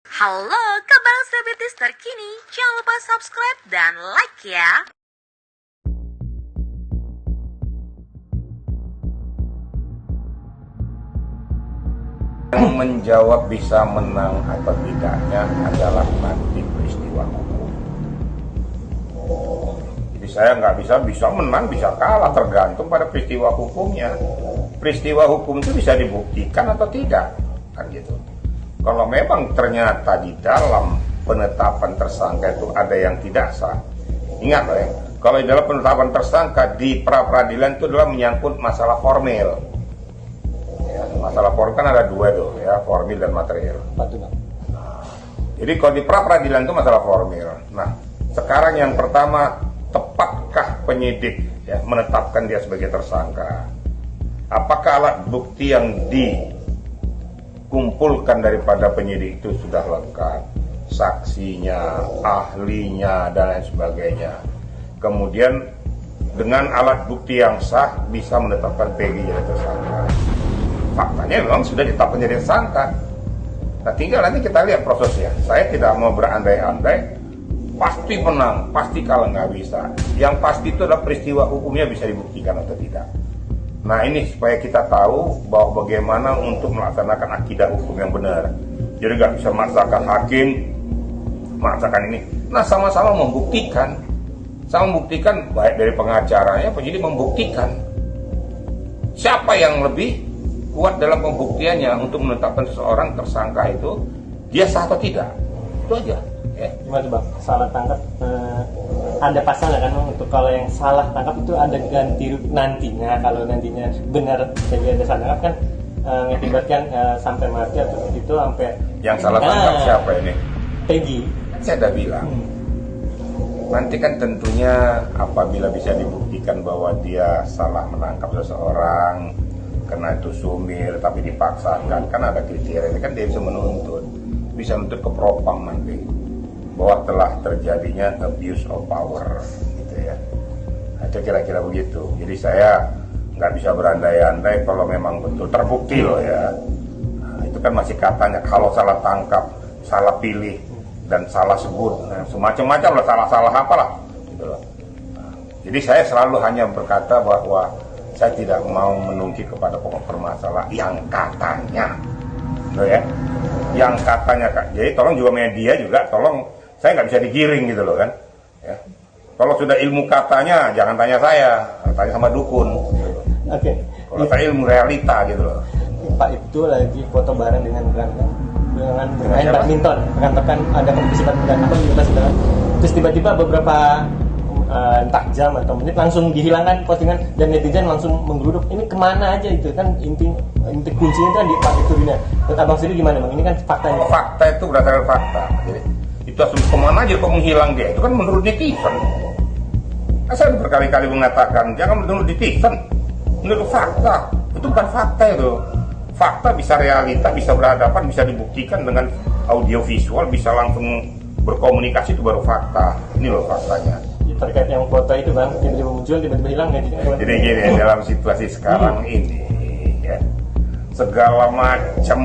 Halo, kabar selebritis terkini. Jangan lupa subscribe dan like ya. Yang menjawab bisa menang atau tidaknya adalah nanti peristiwa hukum. Jadi saya nggak bisa menang, bisa kalah, tergantung pada peristiwa hukumnya. Peristiwa hukum itu bisa dibuktikan atau tidak, kan gitu. Kalau memang ternyata di dalam penetapan tersangka itu ada yang tidak sah, ingat loh ya, kalau di dalam penetapan tersangka di pra-peradilan itu adalah menyangkut masalah formil. Ya, masalah formil kan ada dua tuh ya, formil dan material. Jadi kalau di pra-peradilan itu masalah formil. Nah, sekarang yang pertama, tepatkah penyidik ya menetapkan dia sebagai tersangka? Apakah alat bukti yang dikumpulkan daripada penyidik itu sudah lengkap, saksinya, ahlinya, dan lain sebagainya. Kemudian dengan alat bukti yang sah bisa menetapkan Peggy jadi tersangka. Faktanya memang sudah ditetapkan jadi tersangka. Nah, tinggal nanti kita lihat prosesnya. Saya tidak mau berandai-andai pasti menang, pasti kalah, nggak bisa. Yang pasti itu adalah peristiwa hukumnya bisa dibuktikan atau tidak. Nah, ini supaya kita tahu bahwa bagaimana untuk melaksanakan akidah hukum yang benar. Jadi nggak bisa memaksakan hakim, memaksakan ini. Nah, sama-sama membuktikan. Sama membuktikan, baik dari pengacaranya, penyidik membuktikan. Siapa yang lebih kuat dalam pembuktiannya untuk menetapkan seseorang tersangka itu, dia sah atau tidak. Itu aja. Ya. Gimana Bang? Salah tangkap, ada pasal kan untuk kalau yang salah tangkap itu ada ganti nantinya, kalau nantinya benar jadi ada salah tangkap kan mengakibatkan sampai mati atau itu sampai yang salah tangkap siapa ini? Peggy. Saya udah bilang. Nanti kan tentunya apabila bisa dibuktikan bahwa dia salah menangkap seseorang karena itu sumir tapi dipaksakan, kan ada kriteria ini, kan dia bisa menuntut ke propam nanti bahwa telah terjadinya abuse of power gitu ya. Nah, itu kira-kira begitu. Jadi saya nggak bisa berandai-andai kalau memang betul terbukti loh ya. Nah, itu kan masih katanya kalau salah tangkap, salah pilih dan salah sebut, nah, semacam-macam lah, salah-salah apalah gitu loh. Nah, jadi saya selalu hanya berkata bahwa saya tidak mau menungkik kepada pokok permasalahan yang katanya, gitu ya, yang katanya Kak. Jadi tolong juga media juga, tolong saya nggak bisa digiring gitu loh kan. Ya. Kalau sudah ilmu katanya, jangan tanya saya, tanya sama dukun. Gitu. Oke. Kalau saya ilmu realita gitu loh. Pak itu lagi foto bareng dengan bermain badminton, rekan-rekan ada kompetisi badminton apa di sedang. Terus tiba-tiba beberapa entah jam atau menit langsung dihilangkan postingan dan netizen langsung menggeruduk. Ini kemana aja itu kan inti kuncinya itu di Pak itu ini. Menurut Abang sendiri gimana Bang? Ini kan fakta. Fakta itu berdasarkan fakta. Jadi itu asumsi kemana aja kok menghilang dia? Itu kan menurut netizen. Saya berkali-kali mengatakan jangan menurut netizen, menurut fakta. Itu bukan fakta itu. Fakta bisa realita, bisa berhadapan, bisa dibuktikan dengan audio visual, bisa langsung berkomunikasi, itu baru fakta. Ini loh faktanya. Terkait yang foto itu Bang, tiba-tiba muncul, tiba-tiba hilang ya. Jadi gini, dalam situasi sekarang ini ya, segala macam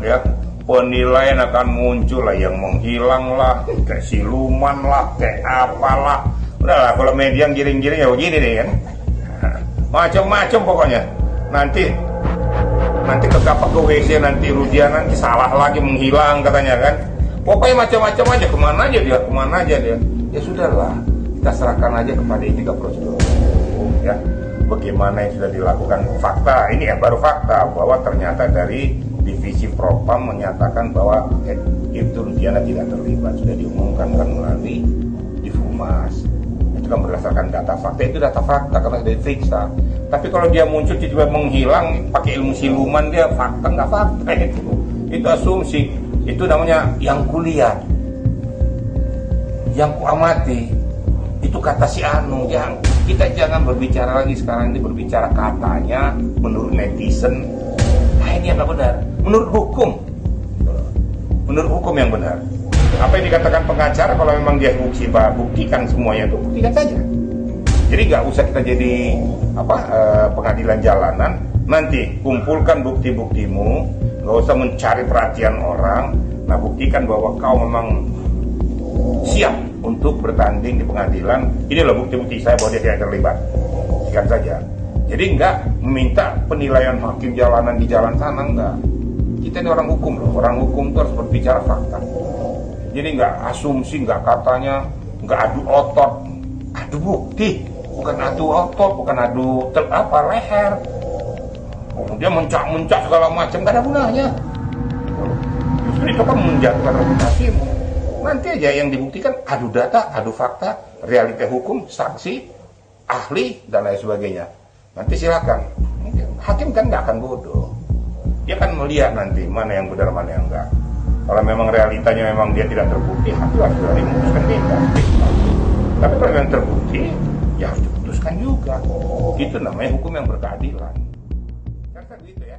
ya penilaian akan muncul lah, yang menghilang lah, kayak siluman lah, kayak apalah. Udahlah, kalau media giring-giring ya begini deh kan. Macam-macam pokoknya. Nanti ke kapak ke WC, nanti Rudian nanti salah lagi menghilang katanya kan. Pokoknya macam-macam aja, kemana aja dia. Ya sudahlah, kita serahkan aja kepada etika prosedur ya. Bagaimana yang sudah dilakukan, fakta ini ya, baru fakta bahwa ternyata dari divisi propam menyatakan bahwa itu Rudiana tidak terlibat, sudah diumumkan kan melalui Difumas. Itu kan berdasarkan data fakta, itu data fakta karena sudah diperiksa. Tapi kalau dia muncul tiba-tiba menghilang pakai ilmu siluman, dia fakta nggak fakta itu asumsi. Itu namanya yang kulihat, yang kuamati. Itu kata si Anu, yang kita jangan berbicara lagi sekarang ini, berbicara katanya menurut netizen. Nah, ini yang nggak benar. Menurut hukum yang benar. Apa yang dikatakan pengacara, kalau memang dia buktikan semuanya itu, buktikan saja. Jadi nggak usah kita jadi pengadilan jalanan. Nanti kumpulkan bukti-buktimu, nggak usah mencari perhatian orang. Nah, buktikan bahwa kau memang siap untuk bertanding di pengadilan. Ini loh bukti-bukti saya bahwa dia tidak terlibat. Sekian saja. Jadi enggak meminta penilaian hakim jalanan di jalan sana, enggak. Kita ini orang hukum loh. Orang hukum itu harus berbicara fakta. Jadi enggak asumsi, enggak katanya, enggak adu otot, adu bukti. Bukan adu otot, bukan adu leher. Dia mencak-mencak segala macam, gak ada gunanya. Justru itu kan menjatuhkan reputasimu. Nanti aja yang dibuktikan adu data, adu fakta, realita hukum, saksi, ahli, dan lain sebagainya. Nanti silakan. Hakim kan nggak akan bodoh. Dia kan melihat nanti mana yang benar, mana yang enggak. Kalau memang realitanya memang dia tidak terbukti, hakim harus berani memutuskan bebas. Tapi kalau memang terbukti, ya harus diputuskan juga. Itu namanya hukum yang berkeadilan. Kan gitu ya.